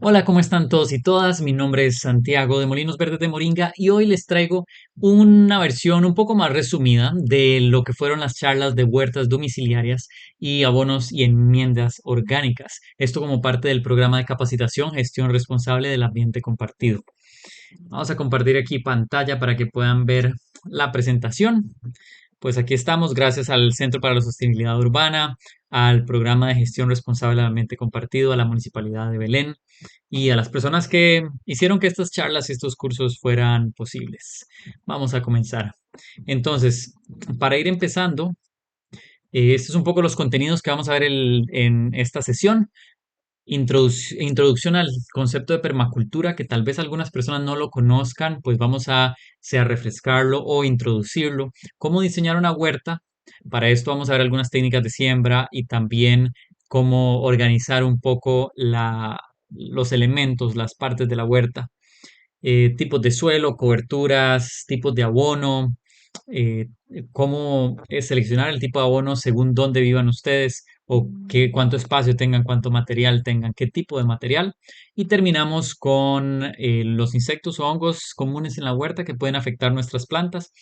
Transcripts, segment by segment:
Hola, ¿cómo están todos y todas? Mi nombre es Santiago de Molinos Verdes de Moringa y hoy les traigo una versión un poco más resumida de lo que fueron las charlas de huertas domiciliarias y abonos y enmiendas orgánicas. Esto como parte del programa de capacitación Gestión Responsable del Ambiente Compartido. Vamos a compartir aquí pantalla para que puedan ver la presentación. Pues aquí estamos gracias al Centro para la Sostenibilidad Urbana, al Programa de Gestión Responsable del Ambiente Compartido, a la Municipalidad de Belén y a las personas que hicieron que estas charlas y estos cursos fueran posibles. Vamos a comenzar. Entonces, para ir empezando, estos son un poco los contenidos que vamos a ver en esta sesión. Introducción al concepto de permacultura, que tal vez algunas personas no lo conozcan, pues vamos a sea refrescarlo o introducirlo. Cómo diseñar una huerta. Para esto vamos a ver algunas técnicas de siembra y también cómo organizar un poco los elementos, las partes de la huerta. Tipos de suelo, coberturas, tipos de abono, cómo seleccionar el tipo de abono según dónde vivan ustedes o cuánto espacio tengan, cuánto material tengan, qué tipo de material. Y terminamos con los insectos o hongos comunes en la huerta que pueden afectar nuestras plantas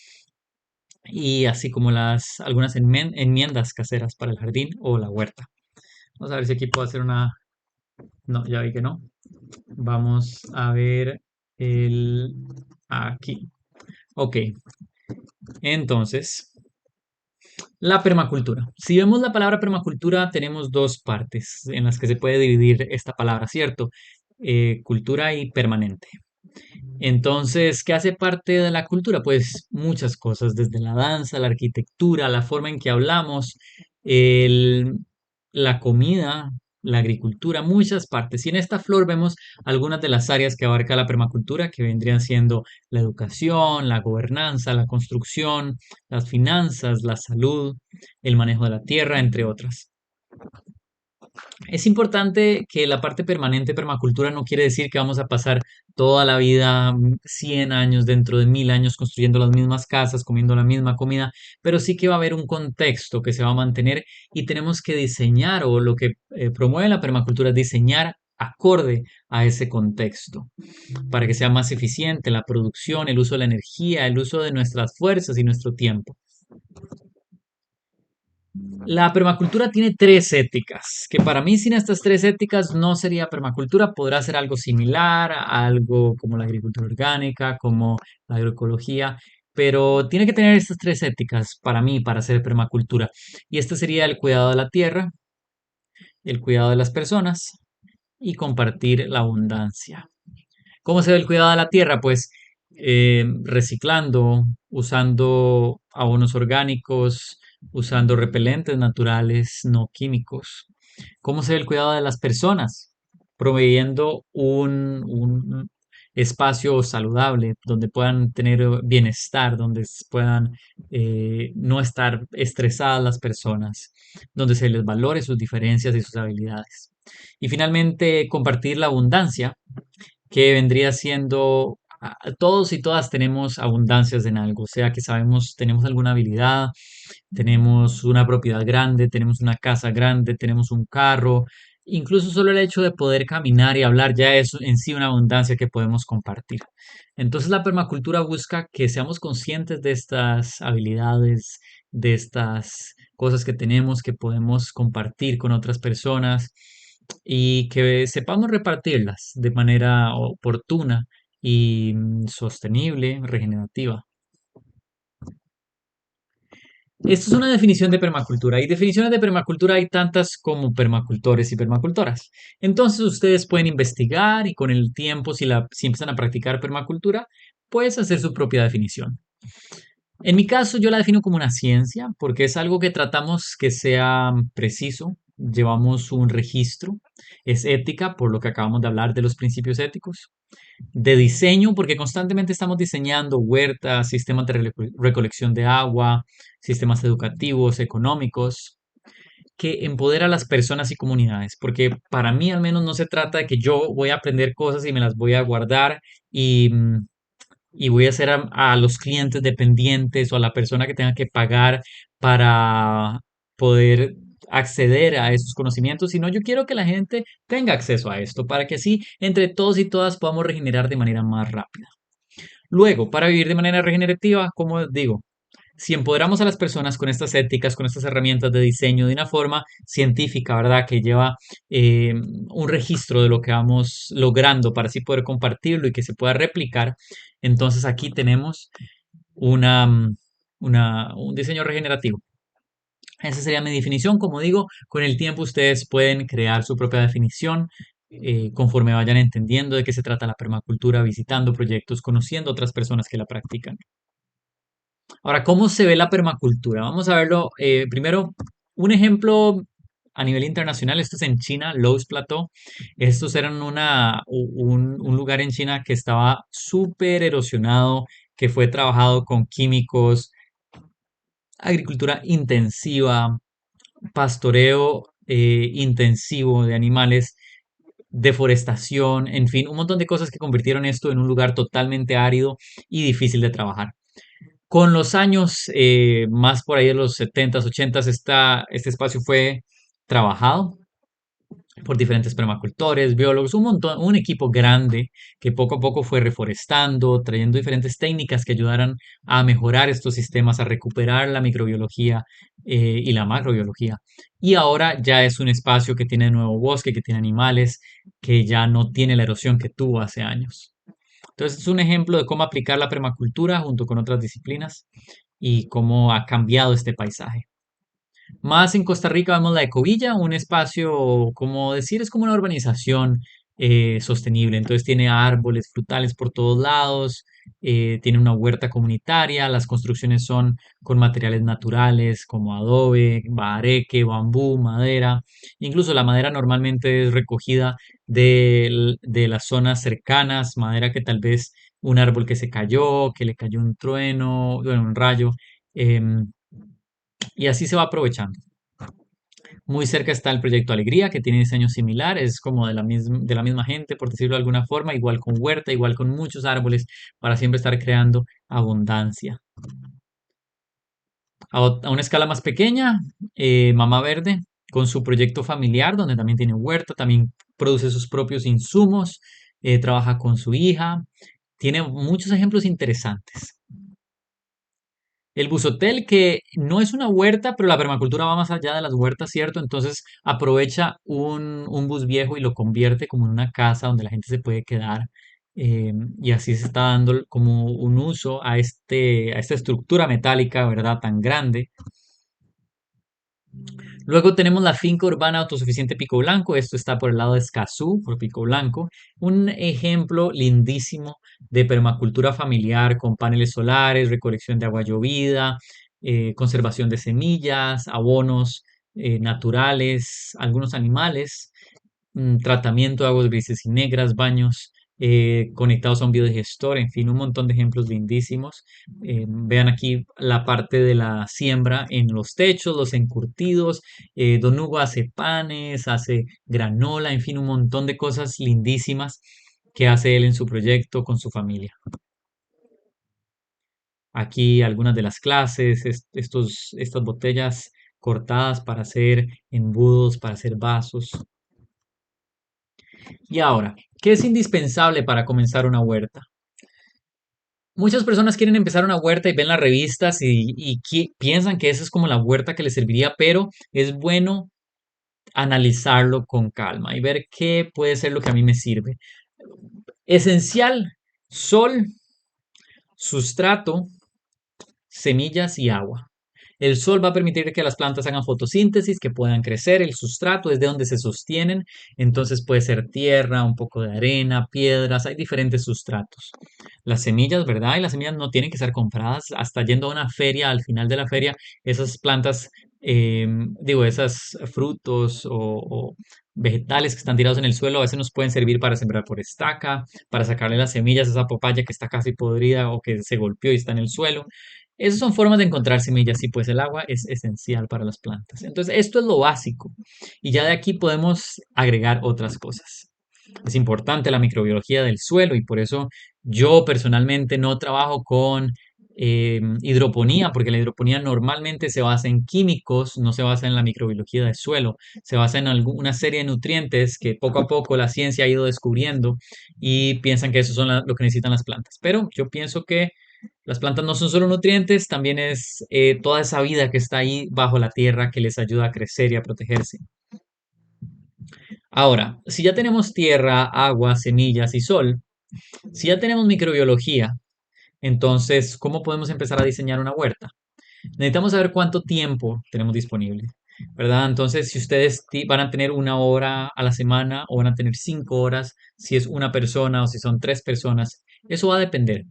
y así como algunas enmiendas caseras para el jardín o la huerta. Vamos a ver si aquí puedo hacer una... No, ya vi que no. Vamos a ver el... Aquí. Ok, entonces, la permacultura. Si vemos la palabra permacultura, tenemos dos partes en las que se puede dividir esta palabra, ¿cierto? Cultura y permanente. Entonces, ¿qué hace parte de la cultura? Pues muchas cosas, desde la danza, la arquitectura, la forma en que hablamos, el- la comida, la agricultura, muchas partes. Y en esta flor vemos algunas de las áreas que abarca la permacultura, que vendrían siendo la educación, la gobernanza, la construcción, las finanzas, la salud, el manejo de la tierra, entre otras. Es importante que la parte permanente permacultura no quiere decir que vamos a pasar toda la vida, 100 años, dentro de 1000 años, construyendo las mismas casas, comiendo la misma comida, pero sí que va a haber un contexto que se va a mantener y tenemos que diseñar, o lo que promueve la permacultura es diseñar acorde a ese contexto para que sea más eficiente la producción, el uso de la energía, el uso de nuestras fuerzas y nuestro tiempo. La permacultura tiene tres éticas, que para mí sin estas tres éticas no sería permacultura, podrá ser algo similar, a algo como la agricultura orgánica, como la agroecología, pero tiene que tener estas tres éticas para mí, para hacer permacultura. Y este sería el cuidado de la tierra, el cuidado de las personas y compartir la abundancia. ¿Cómo se ve el cuidado de la tierra? Pues reciclando, usando abonos orgánicos, usando repelentes naturales, no químicos. ¿Cómo se ve el cuidado de las personas? Proveyendo un espacio saludable donde puedan tener bienestar, donde puedan no estar estresadas las personas, donde se les valore sus diferencias y sus habilidades. Y finalmente, compartir la abundancia, que vendría siendo, todos y todas tenemos abundancias en algo, o sea que sabemos, tenemos alguna habilidad, tenemos una propiedad grande, tenemos una casa grande, tenemos un carro, incluso solo el hecho de poder caminar y hablar ya es en sí una abundancia que podemos compartir. Entonces la permacultura busca que seamos conscientes de estas habilidades, de estas cosas que tenemos, que podemos compartir con otras personas y que sepamos repartirlas de manera oportuna y sostenible, regenerativa. Esto es una definición de permacultura y definiciones de permacultura hay tantas como permacultores y permacultoras. Entonces ustedes pueden investigar y con el tiempo, si empiezan a practicar permacultura, puedes hacer su propia definición. En mi caso, yo la defino como una ciencia porque es algo que tratamos que sea preciso. Llevamos un registro, es ética, por lo que acabamos de hablar de los principios éticos, de diseño, porque constantemente estamos diseñando huertas, sistemas de recolección de agua, sistemas educativos, económicos, que empodera a las personas y comunidades, porque para mí al menos no se trata de que yo voy a aprender cosas y me las voy a guardar y, y voy a hacer a los clientes dependientes o a la persona que tenga que pagar para poder acceder a esos conocimientos, sino yo quiero que la gente tenga acceso a esto para que así entre todos y todas podamos regenerar de manera más rápida. Luego, para vivir de manera regenerativa, como digo, si empoderamos a las personas con estas éticas, con estas herramientas de diseño de una forma científica, ¿verdad? Que lleva un registro de lo que vamos logrando para así poder compartirlo y que se pueda replicar. Entonces aquí tenemos una, un diseño regenerativo. Esa sería mi definición. Como digo, con el tiempo ustedes pueden crear su propia definición conforme vayan entendiendo de qué se trata la permacultura, visitando proyectos, conociendo otras personas que la practican. Ahora, ¿cómo se ve la permacultura? Vamos a verlo. Primero, un ejemplo a nivel internacional. Esto es en China, Loess Plateau. Estos eran un lugar en China que estaba súper erosionado, que fue trabajado con químicos, agricultura intensiva, pastoreo intensivo de animales, deforestación, en fin, un montón de cosas que convirtieron esto en un lugar totalmente árido y difícil de trabajar. Con los años, más por ahí de los 70s, 80s, este espacio fue trabajado por diferentes permacultores, biólogos, un montón, un equipo grande que poco a poco fue reforestando, trayendo diferentes técnicas que ayudaran a mejorar estos sistemas, a recuperar la microbiología y la macrobiología. Y ahora ya es un espacio que tiene nuevo bosque, que tiene animales, que ya no tiene la erosión que tuvo hace años. Entonces es un ejemplo de cómo aplicar la permacultura junto con otras disciplinas y cómo ha cambiado este paisaje. Más en Costa Rica vemos la Ecovilla, un espacio, como decir, es como una urbanización sostenible. Entonces tiene árboles frutales por todos lados, tiene una huerta comunitaria, las construcciones son con materiales naturales como adobe, bahareque, bambú, madera. Incluso la madera normalmente es recogida de las zonas cercanas, madera que tal vez un árbol que se cayó, que le cayó un trueno, bueno, un rayo. em, y así se va aprovechando. Muy cerca está el proyecto Alegría, que tiene diseño similar, es como de la misma gente, por decirlo de alguna forma, igual con huerta, igual con muchos árboles, para siempre estar creando abundancia. A una escala más pequeña, Mamá Verde, con su proyecto familiar, donde también tiene huerta, también produce sus propios insumos, trabaja con su hija, tiene muchos ejemplos interesantes. El busotel, que no es una huerta, pero la permacultura va más allá de las huertas, ¿cierto? Entonces aprovecha un bus viejo y lo convierte como en una casa donde la gente se puede quedar. Y así se está dando como un uso a esta estructura metálica, ¿verdad? Tan grande. Luego tenemos la finca urbana autosuficiente Pico Blanco. Esto está por el lado de Escazú, por Pico Blanco. Un ejemplo lindísimo de permacultura familiar con paneles solares, recolección de agua llovida, conservación de semillas, abonos naturales, algunos animales, tratamiento de aguas grises y negras, baños conectados a un biodigestor, en fin, un montón de ejemplos lindísimos. Vean aquí la parte de la siembra en los techos, los encurtidos. Don Hugo hace panes, hace granola, en fin, un montón de cosas lindísimas que hace él en su proyecto con su familia. Aquí algunas de las clases, estas botellas cortadas para hacer embudos, para hacer vasos. Y ahora, ¿qué es indispensable para comenzar una huerta? Muchas personas quieren empezar una huerta y ven las revistas y piensan que esa es como la huerta que les serviría, pero es bueno analizarlo con calma y ver qué puede ser lo que a mí me sirve. Esencial, sol, sustrato, semillas y agua. El sol va a permitir que las plantas hagan fotosíntesis, que puedan crecer. El sustrato es de donde se sostienen. Entonces puede ser tierra, un poco de arena, piedras. Hay diferentes sustratos. Las semillas, ¿verdad? Y las semillas no tienen que ser compradas. Hasta yendo a una feria, al final de la feria, esas plantas, esos frutos o vegetales que están tirados en el suelo, a veces nos pueden servir para sembrar por estaca, para sacarle las semillas a esa papaya que está casi podrida o que se golpeó y está en el suelo. Esas son formas de encontrar semillas y pues el agua es esencial para las plantas. Entonces, esto es lo básico y ya de aquí podemos agregar otras cosas. Es importante la microbiología del suelo y por eso yo personalmente no trabajo con hidroponía, porque la hidroponía normalmente se basa en químicos, no se basa en la microbiología del suelo, se basa en una serie de nutrientes que poco a poco la ciencia ha ido descubriendo y piensan que eso son lo que necesitan las plantas. Pero yo pienso que las plantas no son solo nutrientes, también es toda esa vida que está ahí bajo la tierra que les ayuda a crecer y a protegerse. Ahora, si ya tenemos tierra, agua, semillas y sol, si ya tenemos microbiología, entonces, ¿cómo podemos empezar a diseñar una huerta? Necesitamos saber cuánto tiempo tenemos disponible, ¿verdad? Entonces, si ustedes van a tener 1 hora a la semana o van a tener 5 horas, si es una persona o si son 3 personas, eso va a depender.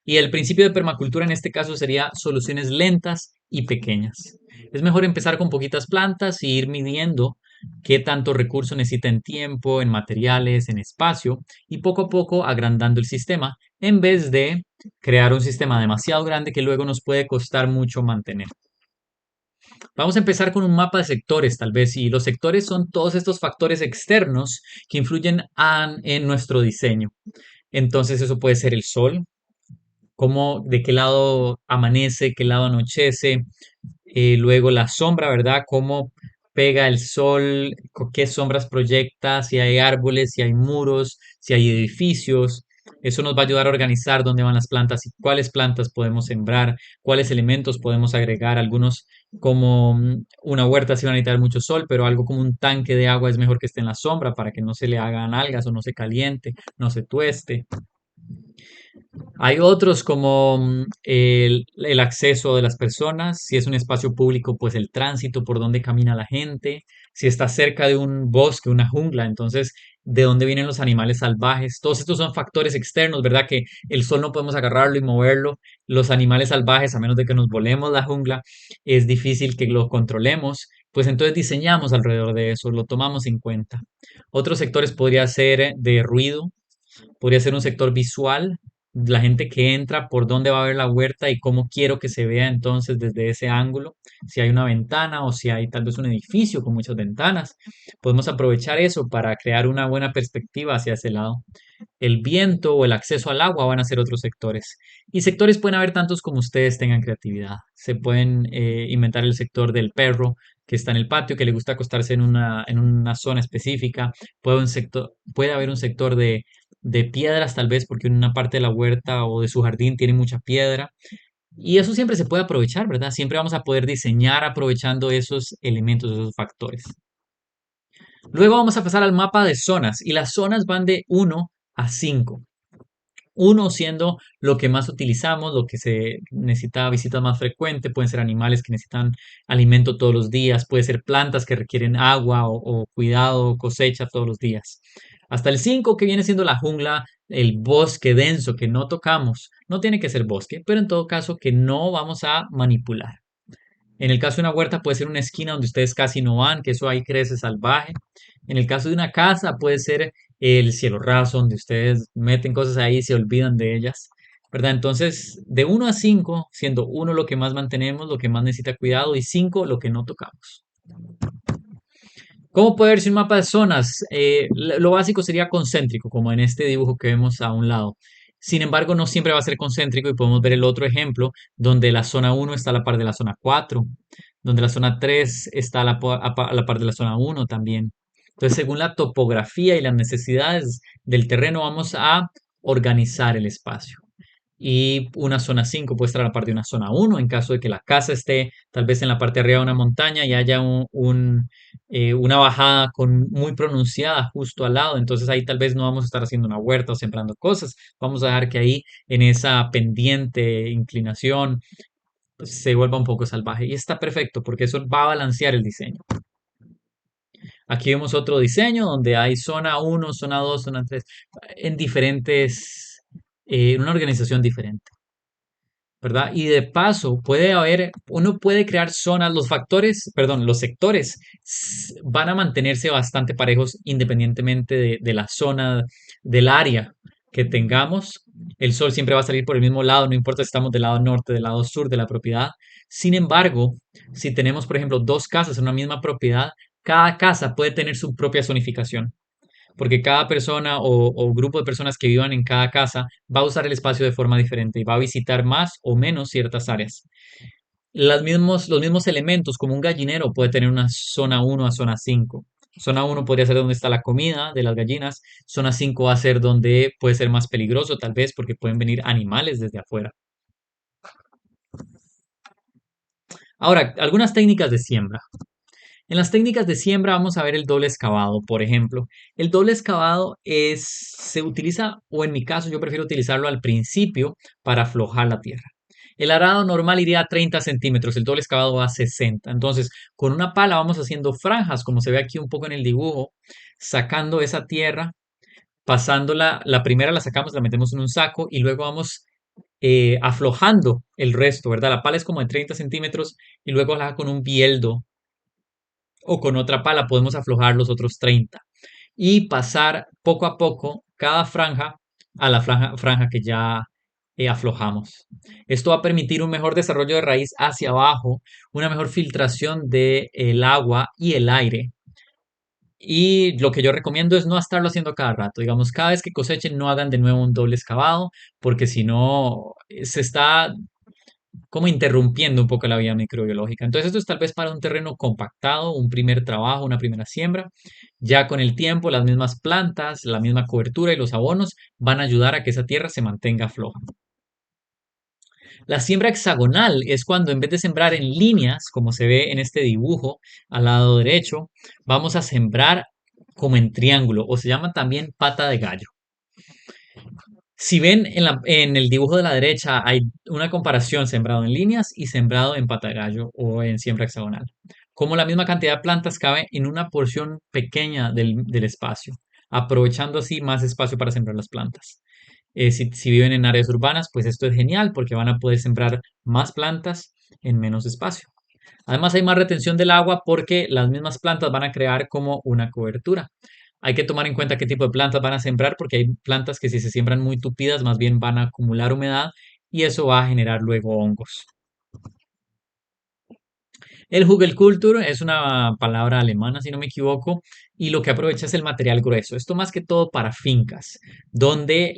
Y el principio de permacultura en este caso sería soluciones lentas y pequeñas. Es mejor empezar con poquitas plantas y ir midiendo qué tanto recurso necesita en tiempo, en materiales, en espacio, y poco a poco agrandando el sistema, en vez de crear un sistema demasiado grande que luego nos puede costar mucho mantener. Vamos a empezar con un mapa de sectores, tal vez, y los sectores son todos estos factores externos que influyen en nuestro diseño. Entonces, eso puede ser el sol, cómo, de qué lado amanece, qué lado anochece, luego la sombra, ¿verdad? Cómo pega el sol, qué sombras proyecta, si hay árboles, si hay muros, si hay edificios. Eso nos va a ayudar a organizar dónde van las plantas y cuáles plantas podemos sembrar, cuáles elementos podemos agregar. Algunos como una huerta sí van a necesitar mucho sol, pero algo como un tanque de agua es mejor que esté en la sombra para que no se le hagan algas o no se caliente, no se tueste. Hay otros como el acceso de las personas, si es un espacio público, pues el tránsito, por dónde camina la gente, si está cerca de un bosque, una jungla, entonces de dónde vienen los animales salvajes. Todos estos son factores externos, ¿verdad? Que el sol no podemos agarrarlo y moverlo. Los animales salvajes, a menos de que nos volemos la jungla, es difícil que lo controlemos. Pues entonces diseñamos alrededor de eso, lo tomamos en cuenta. Otros sectores podría ser de ruido, podría ser un sector visual, la gente que entra, por dónde va a ver la huerta y cómo quiero que se vea entonces desde ese ángulo. Si hay una ventana o si hay tal vez un edificio con muchas ventanas, podemos aprovechar eso para crear una buena perspectiva hacia ese lado. El viento o el acceso al agua van a ser otros sectores. Y sectores pueden haber tantos como ustedes tengan creatividad. Se pueden inventar el sector del perro que está en el patio, que le gusta acostarse en una zona específica. Puede haber un sector de piedras tal vez porque en una parte de la huerta o de su jardín tiene mucha piedra. Y eso siempre se puede aprovechar, ¿verdad? Siempre vamos a poder diseñar aprovechando esos elementos, esos factores. Luego vamos a pasar al mapa de zonas y las zonas van de 1 a 5. Uno siendo lo que más utilizamos, lo que se necesita visita más frecuente, pueden ser animales que necesitan alimento todos los días, puede ser plantas que requieren agua o cuidado, cosecha todos los días. Hasta el 5 que viene siendo la jungla, el bosque denso que no tocamos. No tiene que ser bosque, pero en todo caso que no vamos a manipular. En el caso de una huerta puede ser una esquina donde ustedes casi no van, que eso ahí crece salvaje. En el caso de una casa puede ser el cielo raso, donde ustedes meten cosas ahí y se olvidan de ellas, ¿verdad? Entonces, de 1 a 5, siendo 1 lo que más mantenemos, lo que más necesita cuidado, y 5 lo que no tocamos. ¿Cómo puede verse un mapa de zonas? Lo básico sería concéntrico, como en este dibujo que vemos a un lado. Sin embargo, no siempre va a ser concéntrico y podemos ver el otro ejemplo donde la zona 1 está a la par de la zona 4, donde la zona 3 está a la par de la zona 1 también. Entonces, según la topografía y las necesidades del terreno, vamos a organizar el espacio. Y una zona 5 puede estar a la parte de una zona 1 en caso de que la casa esté tal vez en la parte de arriba de una montaña y haya una bajada muy pronunciada justo al lado. Entonces ahí tal vez no vamos a estar haciendo una huerta o sembrando cosas. Vamos a dejar que ahí en esa pendiente inclinación pues, se vuelva un poco salvaje. Y está perfecto porque eso va a balancear el diseño. Aquí vemos otro diseño donde hay zona 1, zona 2, zona 3 en en una organización diferente. ¿Verdad? Y de paso, uno puede crear zonas, los factores, perdón, los sectores van a mantenerse bastante parejos independientemente de la zona, del área que tengamos. El sol siempre va a salir por el mismo lado, no importa si estamos del lado norte, del lado sur de la propiedad. Sin embargo, si tenemos, por ejemplo, dos casas en una misma propiedad, cada casa puede tener su propia zonificación. porque cada persona o grupo de personas que vivan en cada casa va a usar el espacio de forma diferente y va a visitar más o menos ciertas áreas. Los mismos elementos, como un gallinero, puede tener una zona uno a zona 5. Zona uno podría ser donde está la comida de las gallinas. Zona 5 va a ser donde puede ser más peligroso, tal vez porque pueden venir animales desde afuera. Ahora, algunas técnicas de siembra. En las técnicas de siembra vamos a ver el doble excavado, por ejemplo. El doble excavado se utiliza, o en mi caso yo prefiero utilizarlo al principio para aflojar la tierra. El arado normal iría a 30 centímetros, el doble excavado va a 60. Entonces, con una pala vamos haciendo franjas, como se ve aquí un poco en el dibujo, sacando esa tierra, pasándola, la primera la sacamos, la metemos en un saco y luego vamos aflojando el resto, ¿verdad? La pala es como de 30 centímetros y luego la con un bieldo o con otra pala podemos aflojar los otros 30 y pasar poco a poco cada franja a la franja que ya aflojamos. Esto va a permitir un mejor desarrollo de raíz hacia abajo, una mejor filtración del agua y el aire. Y lo que yo recomiendo es no estarlo haciendo cada rato. Digamos, cada vez que cosechen, no hagan de nuevo un doble excavado, porque si no, se está como interrumpiendo un poco la vida microbiológica. Entonces esto es tal vez para un terreno compactado, un primer trabajo, una primera siembra. Ya con el tiempo, las mismas plantas, la misma cobertura y los abonos van a ayudar a que esa tierra se mantenga floja. La siembra hexagonal es cuando en vez de sembrar en líneas, como se ve en este dibujo al lado derecho, vamos a sembrar como en triángulo o se llama también pata de gallo. Si ven en el dibujo de la derecha hay una comparación sembrado en líneas y sembrado en patagallo o en siembra hexagonal. Como la misma cantidad de plantas cabe en una porción pequeña del espacio, aprovechando así más espacio para sembrar las plantas. Si viven en áreas urbanas, pues esto es genial porque van a poder sembrar más plantas en menos espacio. Además hay más retención del agua porque las mismas plantas van a crear como una cobertura. Hay que tomar en cuenta qué tipo de plantas van a sembrar porque hay plantas que si se siembran muy tupidas más bien van a acumular humedad y eso va a generar luego hongos. El Hugelkultur es una palabra alemana, si no me equivoco, y lo que aprovecha es el material grueso. Esto más que todo para fincas, donde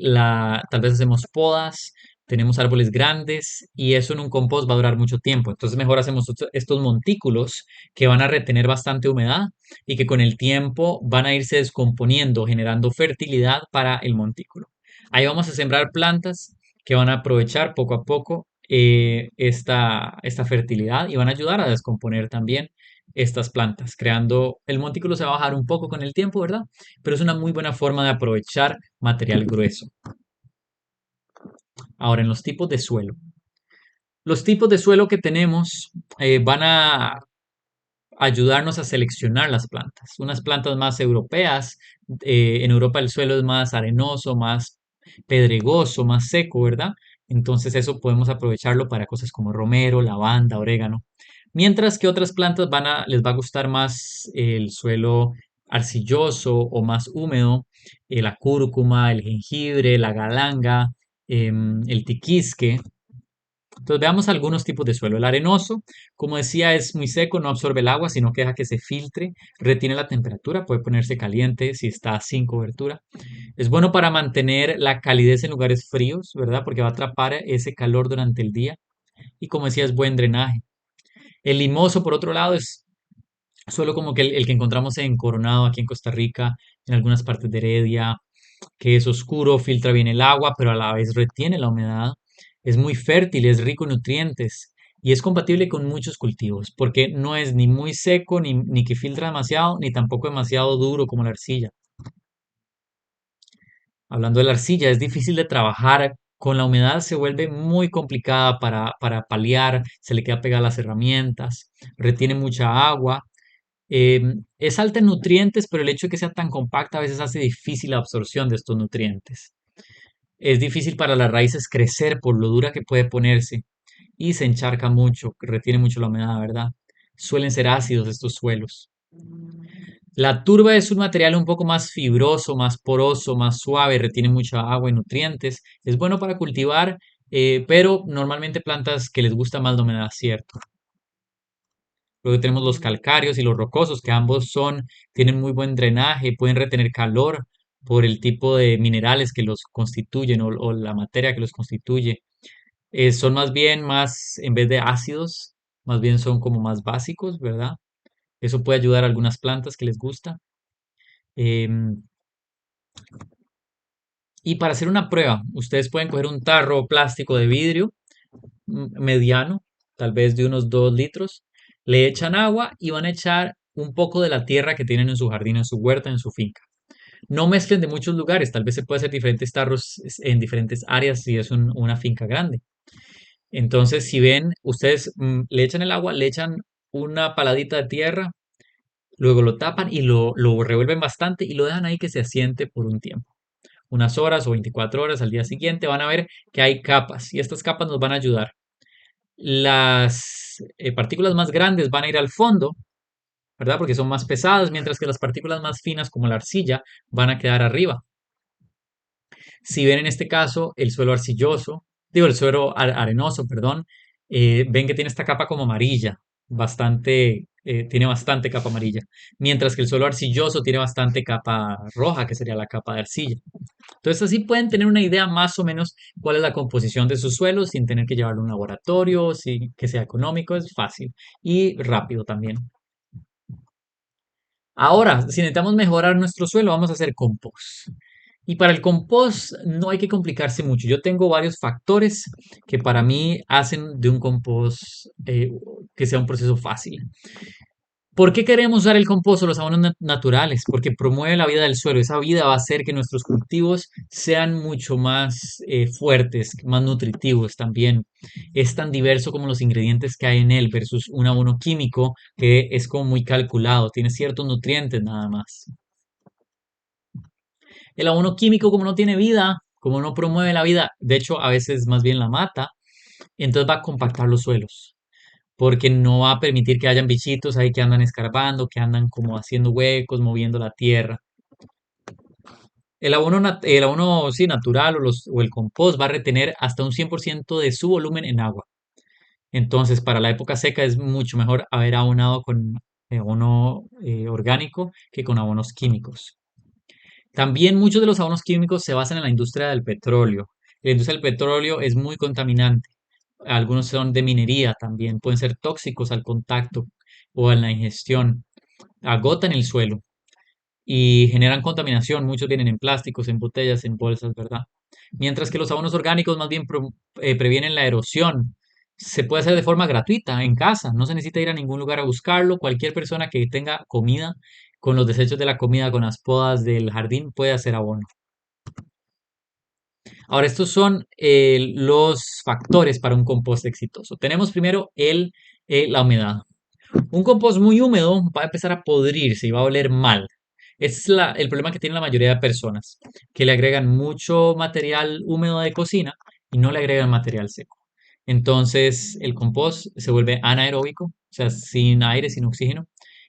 tal vez hacemos podas, tenemos árboles grandes y eso en un compost va a durar mucho tiempo. Entonces mejor hacemos estos montículos que van a retener bastante humedad y que con el tiempo van a irse descomponiendo, generando fertilidad para el montículo. Ahí vamos a sembrar plantas que van a aprovechar poco a poco esta fertilidad y van a ayudar a descomponer también estas plantas, creando, el montículo se va a bajar un poco con el tiempo, ¿verdad? Pero es una muy buena forma de aprovechar material grueso. Ahora, en los tipos de suelo. Los tipos de suelo que tenemos van a ayudarnos a seleccionar las plantas. Unas plantas más europeas, en Europa el suelo es más arenoso, más pedregoso, más seco, ¿verdad? Entonces eso podemos aprovecharlo para cosas como romero, lavanda, orégano. Mientras que otras plantas les va a gustar más el suelo arcilloso o más húmedo, la cúrcuma, el jengibre, la galanga, el tiquisque. Entonces veamos algunos tipos de suelo. El arenoso, como decía, es muy seco, no absorbe el agua, sino que deja que se filtre, retiene la temperatura, puede ponerse caliente si está sin cobertura. Es bueno para mantener la calidez en lugares fríos, ¿verdad? Porque va a atrapar ese calor durante el día. Y como decía, es buen drenaje. El limoso, por otro lado, es suelo como que el que encontramos en Coronado, aquí en Costa Rica, en algunas partes de Heredia, que es oscuro, filtra bien el agua, pero a la vez retiene la humedad. Es muy fértil, es rico en nutrientes y es compatible con muchos cultivos, porque no es ni muy seco, ni que filtra demasiado, ni tampoco demasiado duro como la arcilla. Hablando de la arcilla, es difícil de trabajar. Con la humedad se vuelve muy complicada para paliar, se le queda pegada las herramientas, retiene mucha agua. Es alta en nutrientes, pero el hecho de que sea tan compacta a veces hace difícil la absorción de estos nutrientes. Es difícil para las raíces crecer por lo dura que puede ponerse y se encharca mucho, retiene mucho la humedad, ¿verdad? Suelen ser ácidos estos suelos. La turba es un material un poco más fibroso, más poroso, más suave, retiene mucha agua y nutrientes. Es bueno para cultivar, pero normalmente plantas que les gusta más la humedad, ¿cierto? Luego tenemos los calcáreos y los rocosos, que ambos tienen muy buen drenaje, pueden retener calor por el tipo de minerales que los constituyen o la materia que los constituye. Son más bien más, en vez de ácidos, más bien son como más básicos, ¿verdad? Eso puede ayudar a algunas plantas que les gusta. Em, y para hacer una prueba, ustedes pueden coger un tarro plástico de vidrio mediano, tal vez de unos 2 litros, le echan agua y van a echar un poco de la tierra que tienen en su jardín, en su huerta, en su finca. No mezclen de muchos lugares, tal vez se puede hacer diferentes tarros en diferentes áreas si es una finca grande. Entonces, si ven, ustedes le echan el agua, le echan una paladita de tierra, luego lo tapan y lo revuelven bastante y lo dejan ahí que se asiente por un tiempo. Unas horas o 24 horas al día siguiente van a ver que hay capas y estas capas nos van a ayudar. Las partículas más grandes van a ir al fondo, ¿verdad? Porque son más pesadas, mientras que las partículas más finas, como la arcilla, van a quedar arriba. Si ven en este caso el suelo arcilloso, digo el suelo arenoso, perdón, ven que tiene esta capa como amarilla, tiene bastante capa amarilla, mientras que el suelo arcilloso tiene bastante capa roja, que sería la capa de arcilla. Entonces así pueden tener una idea más o menos cuál es la composición de sus suelos sin tener que llevarlo a un laboratorio, que sea económico, es fácil y rápido también. Ahora, si necesitamos mejorar nuestro suelo, vamos a hacer compost. Y para el compost no hay que complicarse mucho. Yo tengo varios factores que para mí hacen de un compost que sea un proceso fácil. ¿Por qué queremos usar el compost o los abonos naturales? Porque promueve la vida del suelo. Esa vida va a hacer que nuestros cultivos sean mucho más fuertes, más nutritivos también. Es tan diverso como los ingredientes que hay en él versus un abono químico que es como muy calculado, tiene ciertos nutrientes nada más. El abono químico, como no tiene vida, como no promueve la vida, de hecho a veces más bien la mata, entonces va a compactar los suelos porque no va a permitir que hayan bichitos ahí que andan escarbando, que andan como haciendo huecos, moviendo la tierra. El abono sí, natural o el compost va a retener hasta un 100% de su volumen en agua. Entonces, para la época seca es mucho mejor haber abonado con abono orgánico que con abonos químicos. También muchos de los abonos químicos se basan en la industria del petróleo. La industria del petróleo es muy contaminante. Algunos son de minería también, pueden ser tóxicos al contacto o en la ingestión. Agotan el suelo y generan contaminación. Muchos vienen en plásticos, en botellas, en bolsas, ¿verdad? Mientras que los abonos orgánicos más bien previenen la erosión. Se puede hacer de forma gratuita en casa, no se necesita ir a ningún lugar a buscarlo. Cualquier persona que tenga comida, con los desechos de la comida, con las podas del jardín, puede hacer abono. Ahora, estos son los factores para un compost exitoso. Tenemos primero la humedad. Un compost muy húmedo va a empezar a podrirse y va a oler mal. Es el problema que tiene la mayoría de personas, que le agregan mucho material húmedo de cocina y no le agregan material seco. Entonces el compost se vuelve anaeróbico, o sea, sin aire, sin oxígeno.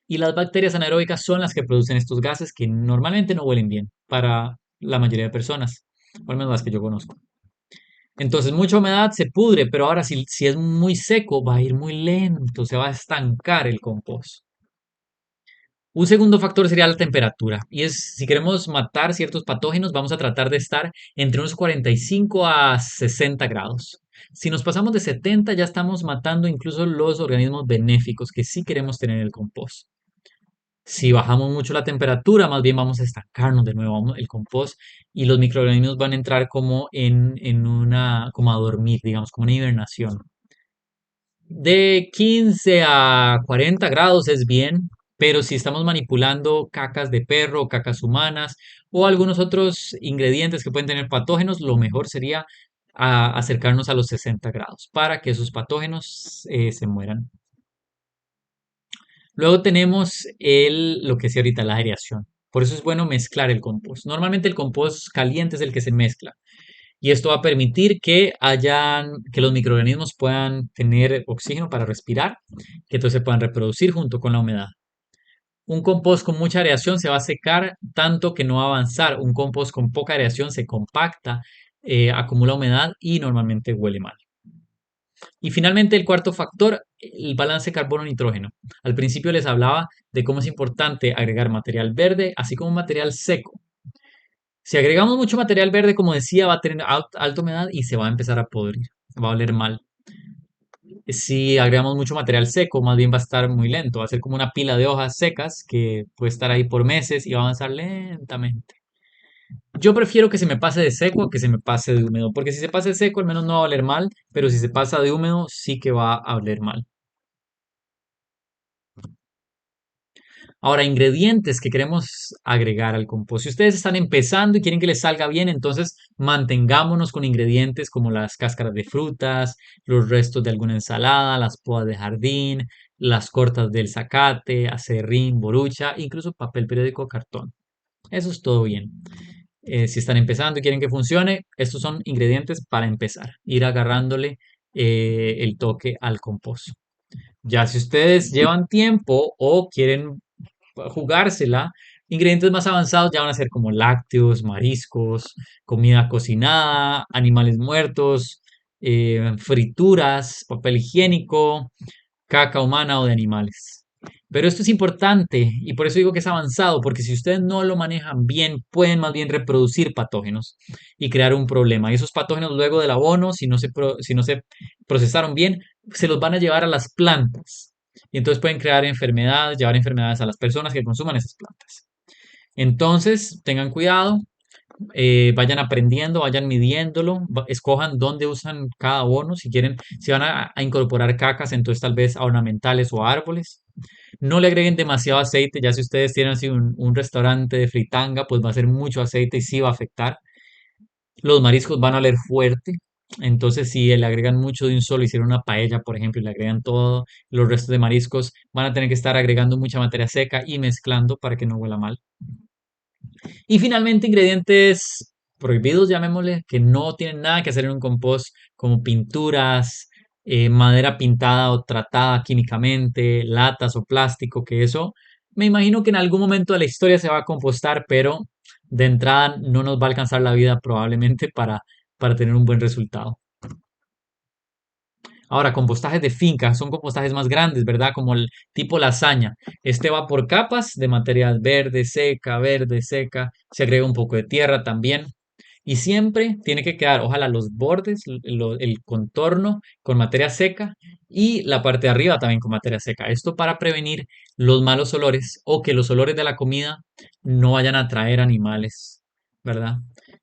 Y las bacterias anaeróbicas son las que producen estos gases que normalmente no huelen bien para la mayoría de personas, o al menos las que yo conozco. Entonces, mucha humedad se pudre, pero ahora si es muy seco, va a ir muy lento, se va a estancar el compost. Un segundo factor sería la temperatura. Y es, si queremos matar ciertos patógenos, vamos a tratar de estar entre unos 45 a 60 grados. Si nos pasamos de 70, ya estamos matando incluso los organismos benéficos que sí queremos tener en el compost. Si bajamos mucho la temperatura, más bien vamos a estancarnos de nuevo el compost y los microorganismos van a entrar como como a dormir, digamos, como una hibernación. De 15 a 40 grados es bien, pero si estamos manipulando cacas de perro, cacas humanas o algunos otros ingredientes que pueden tener patógenos, lo mejor sería acercarnos a los 60 grados para que esos patógenos se mueran. Luego tenemos lo que decía ahorita, la aireación. Por eso es bueno mezclar el compost. Normalmente el compost caliente es el que se mezcla. Y esto va a permitir que los microorganismos puedan tener oxígeno para respirar, que entonces se puedan reproducir junto con la humedad. Un compost con mucha aireación se va a secar tanto que no va a avanzar. Un compost con poca aireación se compacta, acumula humedad y normalmente huele mal. Y finalmente el cuarto factor, el balance carbono-nitrógeno. Al principio les hablaba de cómo es importante agregar material verde, así como material seco. Si agregamos mucho material verde, como decía, va a tener alta humedad y se va a empezar a podrir, va a oler mal. Si agregamos mucho material seco, más bien va a estar muy lento, va a ser como una pila de hojas secas que puede estar ahí por meses y va a avanzar lentamente. Yo prefiero que se me pase de seco a que se me pase de húmedo, porque si se pasa de seco al menos no va a oler mal, pero si se pasa de húmedo sí que va a oler mal. Ahora, ingredientes que queremos agregar al compost. Si ustedes están empezando y quieren que les salga bien, entonces mantengámonos con ingredientes como las cáscaras de frutas, los restos de alguna ensalada, las podas de jardín, las cortas del zacate, acerrín, borucha, incluso papel periódico, cartón. Eso es todo bien. Si están empezando y quieren que funcione, estos son ingredientes para empezar, ir agarrándole el toque al compost. Ya si ustedes llevan tiempo o quieren jugársela, ingredientes más avanzados ya van a ser como lácteos, mariscos, comida cocinada, animales muertos, frituras, papel higiénico, caca humana o de animales. Pero esto es importante y por eso digo que es avanzado, porque si ustedes no lo manejan bien, pueden más bien reproducir patógenos y crear un problema. Y esos patógenos luego del abono, si no se procesaron bien, se los van a llevar a las plantas. Y entonces pueden crear enfermedades, llevar enfermedades a las personas que consuman esas plantas. Entonces, tengan cuidado, vayan aprendiendo, vayan midiéndolo, escojan dónde usan cada abono, si quieren, si van a incorporar cacas, entonces tal vez a ornamentales o a árboles. No le agreguen demasiado aceite, ya si ustedes tienen así un restaurante de fritanga, pues va a ser mucho aceite y sí va a afectar. Los mariscos van a oler fuerte, entonces si le agregan mucho de un solo, hicieron una paella, por ejemplo, y le agregan todos los restos de mariscos, van a tener que estar agregando mucha materia seca y mezclando para que no huela mal. Y finalmente, ingredientes prohibidos, llamémosle, que no tienen nada que hacer en un compost, como pinturas, madera pintada o tratada químicamente, latas o plástico, que eso me imagino que en algún momento de la historia se va a compostar, pero de entrada no nos va a alcanzar la vida probablemente para tener un buen resultado. Ahora, compostajes de finca son compostajes más grandes, ¿verdad? Como el tipo lasaña. Este va por capas de material verde, seca. Se agrega un poco de tierra también. Y siempre tiene que quedar, ojalá, los bordes, el contorno con materia seca y la parte de arriba también con materia seca. Esto para prevenir los malos olores o que los olores de la comida no vayan a atraer animales, ¿verdad?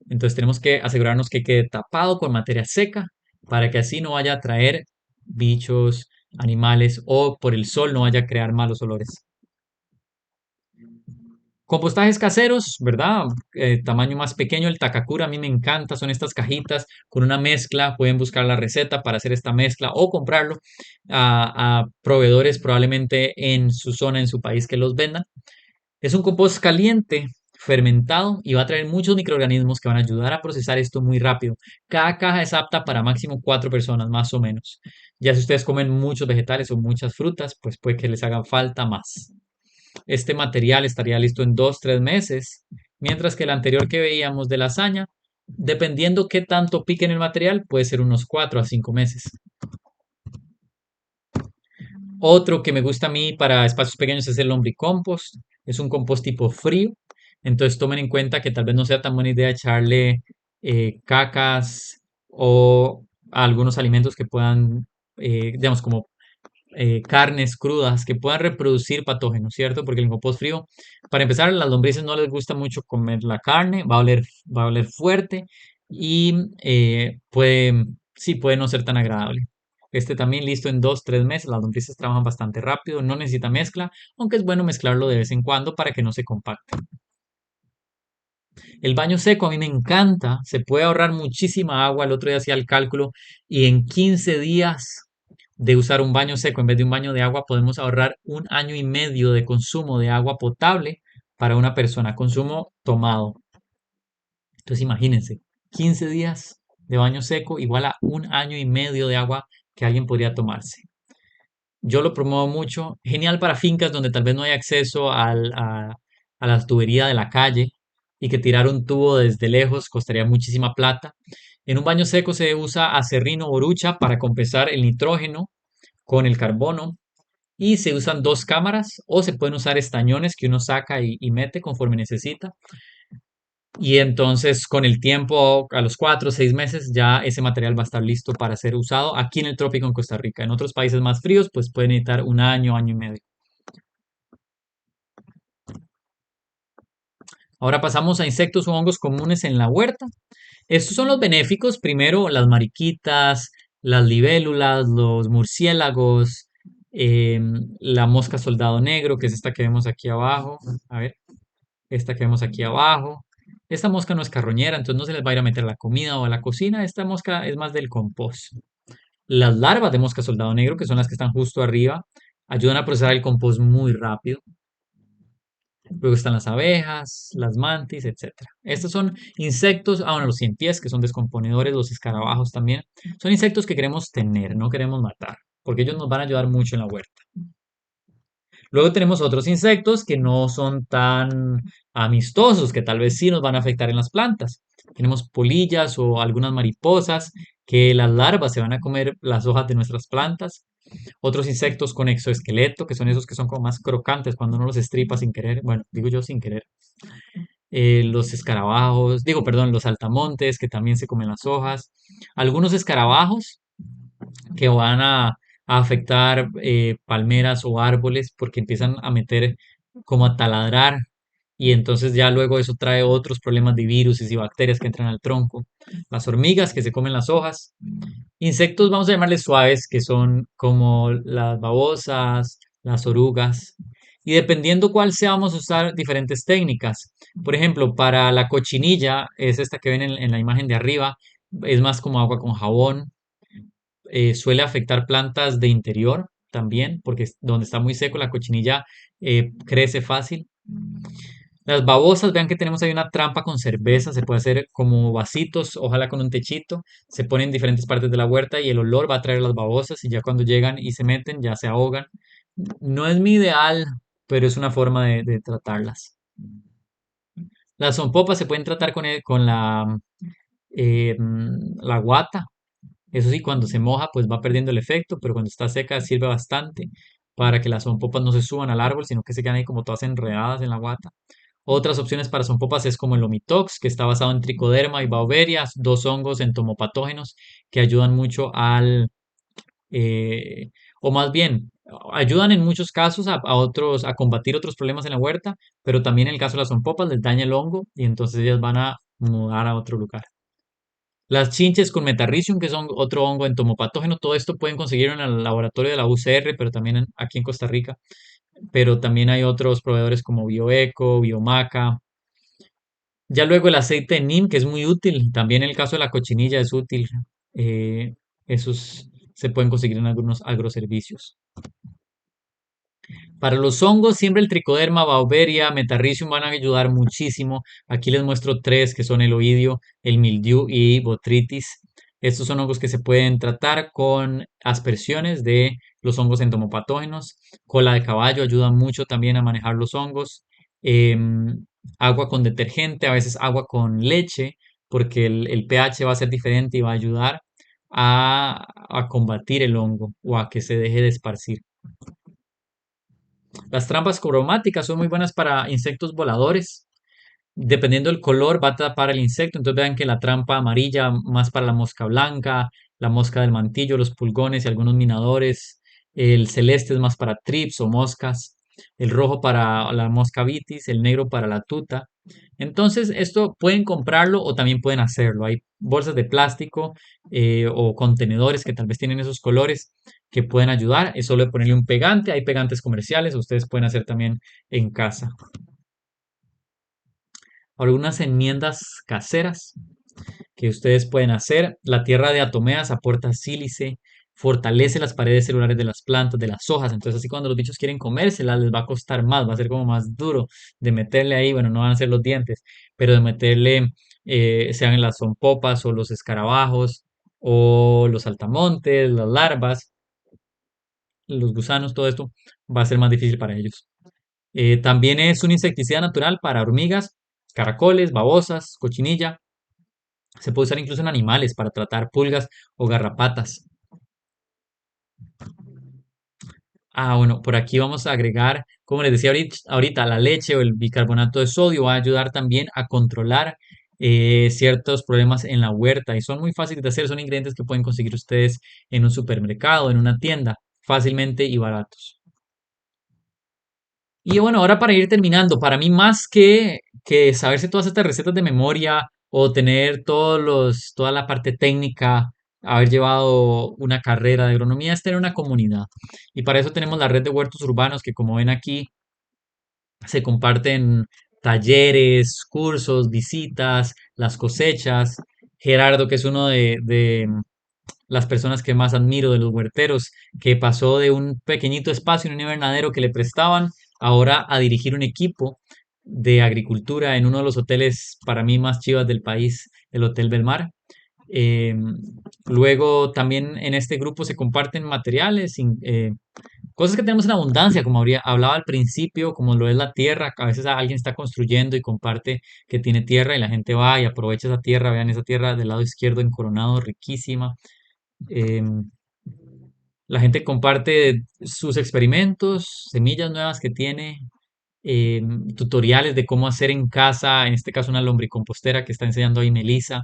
Entonces tenemos que asegurarnos que quede tapado con materia seca para que así no vaya a atraer bichos, animales o por el sol no vaya a crear malos olores. Compostajes caseros, ¿verdad? Tamaño más pequeño, el Takakura a mí me encanta, son estas cajitas con una mezcla, pueden buscar la receta para hacer esta mezcla o comprarlo a proveedores probablemente en su zona, en su país que los vendan. Es un compost caliente, fermentado y va a traer muchos microorganismos que van a ayudar a procesar esto muy rápido. Cada caja es apta para máximo 4 personas, más o menos. Ya si ustedes comen muchos vegetales o muchas frutas, pues puede que les haga falta más. Este material estaría listo en 2, 3 meses, mientras que el anterior que veíamos de lasaña, dependiendo qué tanto pique en el material, puede ser unos 4 a 5 meses. Otro que me gusta a mí para espacios pequeños es el lombricompost. Es un compost tipo frío. Entonces tomen en cuenta que tal vez no sea tan buena idea echarle cacas o algunos alimentos que puedan, digamos, como carnes crudas que puedan reproducir patógenos, ¿cierto? Porque el compost frío, para empezar, a las lombrices no les gusta mucho comer la carne, va a oler fuerte y sí, puede no ser tan agradable. Este también listo en 2, 3 meses. Las lombrices trabajan bastante rápido, no necesita mezcla, aunque es bueno mezclarlo de vez en cuando para que no se compacte. El baño seco a mí me encanta, se puede ahorrar muchísima agua. El otro día hacía el cálculo y en 15 días de usar un baño seco en vez de un baño de agua podemos ahorrar 1 año y medio de consumo de agua potable para una persona, consumo tomado. Entonces imagínense, 15 días de baño seco igual a 1 año y medio de agua que alguien podría tomarse. Yo lo promuevo mucho, genial para fincas donde tal vez no hay acceso a la tubería de la calle, y que tirar un tubo desde lejos costaría muchísima plata. En un baño seco se usa acerrín o borucha para compensar el nitrógeno con el carbono y se usan dos cámaras o se pueden usar estañones que uno saca y mete conforme necesita. Y entonces con el tiempo, a los 4 o 6 meses, ya ese material va a estar listo para ser usado aquí en el trópico en Costa Rica. En otros países más fríos, pues puede necesitar un año, año y medio. Ahora pasamos a insectos o hongos comunes en la huerta. Estos son los benéficos. Primero, las mariquitas, las libélulas, los murciélagos, la mosca soldado negro, que es esta que vemos aquí abajo. A ver, esta que vemos aquí abajo. Esta mosca no es carroñera, entonces no se les va a ir a meter a la comida o a la cocina. Esta mosca es más del compost. Las larvas de mosca soldado negro, que son las que están justo arriba, ayudan a procesar el compost muy rápido. Luego están las abejas, las mantis, etcétera. Estos son insectos, bueno, los cien pies, que son descomponedores, los escarabajos también. Son insectos que queremos tener, no queremos matar, porque ellos nos van a ayudar mucho en la huerta. Luego tenemos otros insectos que no son tan amistosos, que tal vez sí nos van a afectar en las plantas. Tenemos polillas o algunas mariposas que las larvas se van a comer las hojas de nuestras plantas. Otros insectos con exoesqueleto, que son esos que son como más crocantes cuando uno los estripa sin querer. Bueno, digo yo sin querer. Los escarabajos, digo, perdón, los saltamontes que también se comen las hojas. Algunos escarabajos que van a afectar palmeras o árboles porque empiezan a meter como a taladrar y entonces ya luego eso trae otros problemas de virus y bacterias que entran al tronco. Las hormigas que se comen las hojas. Insectos, vamos a llamarles suaves, que son como las babosas, las orugas. Y dependiendo cuál sea, vamos a usar diferentes técnicas. Por ejemplo, para la cochinilla, es esta que ven en la imagen de arriba, es más como agua con jabón. Suele afectar plantas de interior también, porque donde está muy seco la cochinilla crece fácil. Las babosas, vean que tenemos ahí una trampa con cerveza, se puede hacer como vasitos, ojalá con un techito, se ponen en diferentes partes de la huerta y el olor va a traer las babosas y ya cuando llegan y se meten ya se ahogan. No es mi ideal, pero es una forma de tratarlas. Las zompopas se pueden tratar con la guata. Eso sí, cuando se moja, pues va perdiendo el efecto, pero cuando está seca sirve bastante para que las zompopas no se suban al árbol, sino que se quedan ahí como todas enredadas en la guata. Otras opciones para zompopas es como el Omitox, que está basado en tricoderma y Beauveria, dos hongos entomopatógenos que ayudan mucho eh, o más bien, ayudan en muchos casos a otros, a combatir otros problemas en la huerta, pero también en el caso de las zompopas les daña el hongo y entonces ellas van a mudar a otro lugar. Las chinches con metarricium, que son otro hongo entomopatógeno, todo esto pueden conseguirlo en el laboratorio de la UCR, pero también aquí en Costa Rica. Pero también hay otros proveedores como Bioeco, Biomaca. Ya luego el aceite de neem, que es muy útil. También en el caso de la cochinilla es útil. Eh, esos se pueden conseguir en algunos agroservicios. Para los hongos, siempre el tricoderma, Beauveria, metarricium van a ayudar muchísimo. Aquí les muestro tres que son el oidio, el mildiu y botrytis. Estos son hongos que se pueden tratar con aspersiones de los hongos entomopatógenos. Cola de caballo ayuda mucho también a manejar los hongos. Agua con detergente, a veces agua con leche, porque el pH va a ser diferente y va a ayudar a combatir el hongo o a que se deje de esparcir. Las trampas cromáticas son muy buenas para insectos voladores. Dependiendo del color, va a tapar el insecto. Entonces vean que la trampa amarilla más para la mosca blanca, la mosca del mantillo, los pulgones y algunos minadores. El celeste es más para trips o moscas. El rojo para la mosca vitis, el negro para la tuta. Entonces, esto pueden comprarlo o también pueden hacerlo. Hay bolsas de plástico o contenedores que tal vez tienen esos colores que pueden ayudar. Es solo ponerle un pegante. Hay pegantes comerciales, ustedes pueden hacer también en casa. Algunas enmiendas caseras que ustedes pueden hacer. La tierra de atomeas aporta sílice, fortalece las paredes celulares de las plantas, de las hojas. Entonces, así cuando los bichos quieren comérselas, les va a costar más, va a ser como más duro de meterle ahí. Bueno, no van a ser los dientes, pero de meterle, sean las zompopas o los escarabajos o los saltamontes, las larvas, los gusanos, todo esto va a ser más difícil para ellos. También es un insecticida natural para hormigas caracoles, babosas, cochinilla. Se puede usar incluso en animales para tratar pulgas o garrapatas. Bueno, por aquí vamos a agregar, como les decía ahorita, la leche o el bicarbonato de sodio va a ayudar también a controlar ciertos problemas en la huerta y son muy fáciles de hacer, son ingredientes que pueden conseguir ustedes en un supermercado, en una tienda, fácilmente y baratos. Y bueno, ahora para ir terminando, para mí más que saberse todas estas recetas de memoria o tener toda la parte técnica, haber llevado una carrera de agronomía, es tener una comunidad. Y para eso tenemos la red de huertos urbanos que como ven aquí, se comparten talleres, cursos, visitas, las cosechas. Gerardo, que es uno de las personas que más admiro de los huerteros, que pasó de un pequeñito espacio en un invernadero que le prestaban, ahora a dirigir un equipo de agricultura en uno de los hoteles para mí más chivas del país, el Hotel Belmar. Eh, Luego también en este grupo se comparten materiales, cosas que tenemos en abundancia, como hablaba al principio, como lo es la tierra. A veces alguien está construyendo y comparte que tiene tierra y la gente va y aprovecha esa tierra. Vean esa tierra del lado izquierdo en Coronado, riquísima. Em, la gente comparte sus experimentos, semillas nuevas que tiene, tutoriales de cómo hacer en casa, en este caso una lombricompostera que está enseñando ahí Melissa.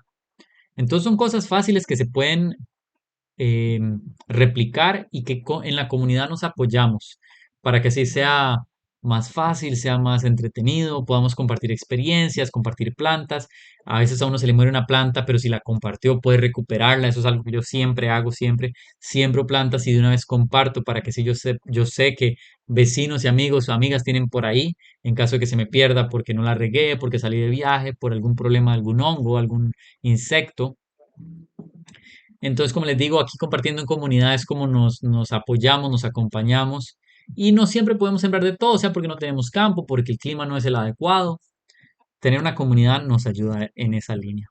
Entonces son cosas fáciles que se pueden eh, replicar y que en la comunidad nos apoyamos para que así sea más fácil, sea más entretenido, podamos compartir experiencias, compartir plantas. A veces a uno se le muere una planta, pero si la compartió puede recuperarla. Eso es algo que yo siempre hago, siempre siembro plantas y de una vez comparto para que si yo sé que vecinos y amigos o amigas tienen por ahí, en caso de que se me pierda porque no la regué, porque salí de viaje, por algún problema, algún hongo, algún insecto. Entonces, como les digo, aquí compartiendo en comunidades como nos apoyamos, nos acompañamos y no siempre podemos sembrar de todo, o sea, porque no tenemos campo, porque el clima no es el adecuado. Tener una comunidad nos ayuda en esa línea.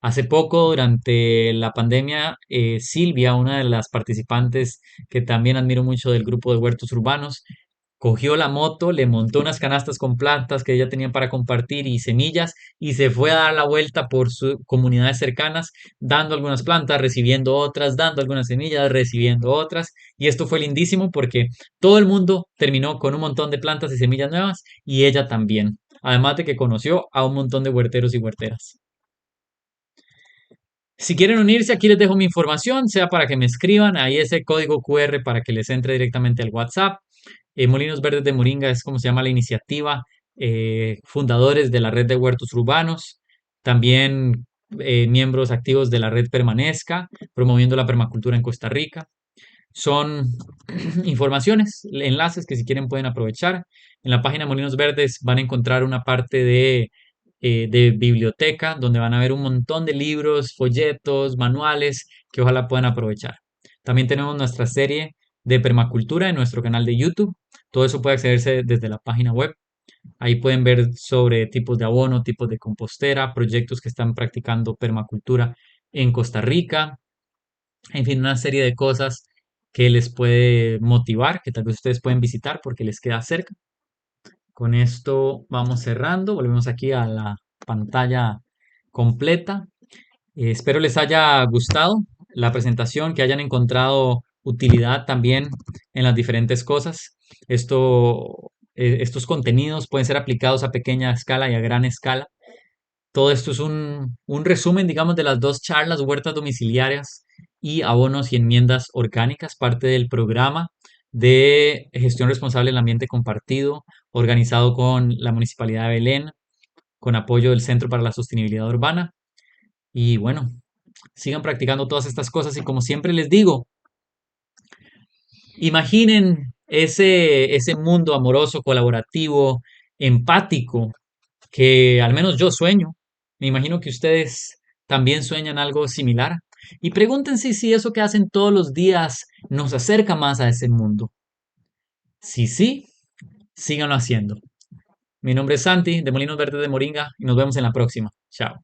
Hace poco, durante la pandemia, Silvia, una de las participantes que también admiro mucho del grupo de huertos urbanos, cogió la moto, le montó unas canastas con plantas que ella tenía para compartir y semillas y se fue a dar la vuelta por sus comunidades cercanas, dando algunas plantas, recibiendo otras, dando algunas semillas, recibiendo otras. Y esto fue lindísimo porque todo el mundo terminó con un montón de plantas y semillas nuevas y ella también. Además de que conoció a un montón de huerteros y huerteras. Si quieren unirse, aquí les dejo mi información, sea para que me escriban, ahí ese código QR para que les entre directamente al WhatsApp. Molinos Verdes de Moringa es como se llama la iniciativa, fundadores de la red de huertos urbanos, también miembros activos de la red Permanezca, promoviendo la permacultura en Costa Rica. Son informaciones, enlaces que si quieren pueden aprovechar. En la página Molinos Verdes van a encontrar una parte de biblioteca donde van a ver un montón de libros, folletos, manuales que ojalá puedan aprovechar. También tenemos nuestra serie de permacultura en nuestro canal de YouTube. Todo eso puede accederse desde la página web. Ahí pueden ver sobre tipos de abono, tipos de compostera, proyectos que están practicando permacultura en Costa Rica, en fin, una serie de cosas que les puede motivar, que tal vez ustedes pueden visitar porque les queda cerca. Con esto vamos cerrando, volvemos aquí a la pantalla completa. Espero les haya gustado la presentación, que hayan encontrado utilidad también en las diferentes cosas. Estos contenidos pueden ser aplicados a pequeña escala y a gran escala. Todo esto es un resumen, digamos, de las dos charlas, huertas domiciliarias y abonos y enmiendas orgánicas, parte del programa de gestión responsable del ambiente compartido, organizado con la Municipalidad de Belén, con apoyo del Centro para la Sostenibilidad Urbana. Y bueno, sigan practicando todas estas cosas y como siempre les digo, imaginen ese mundo amoroso, colaborativo, empático, que al menos yo sueño. Me imagino que ustedes también sueñan algo similar. Y pregúntense si eso que hacen todos los días nos acerca más a ese mundo. Si sí, síganlo haciendo. Mi nombre es Santi, de Molinos Verdes de Moringa, y nos vemos en la próxima. Chao.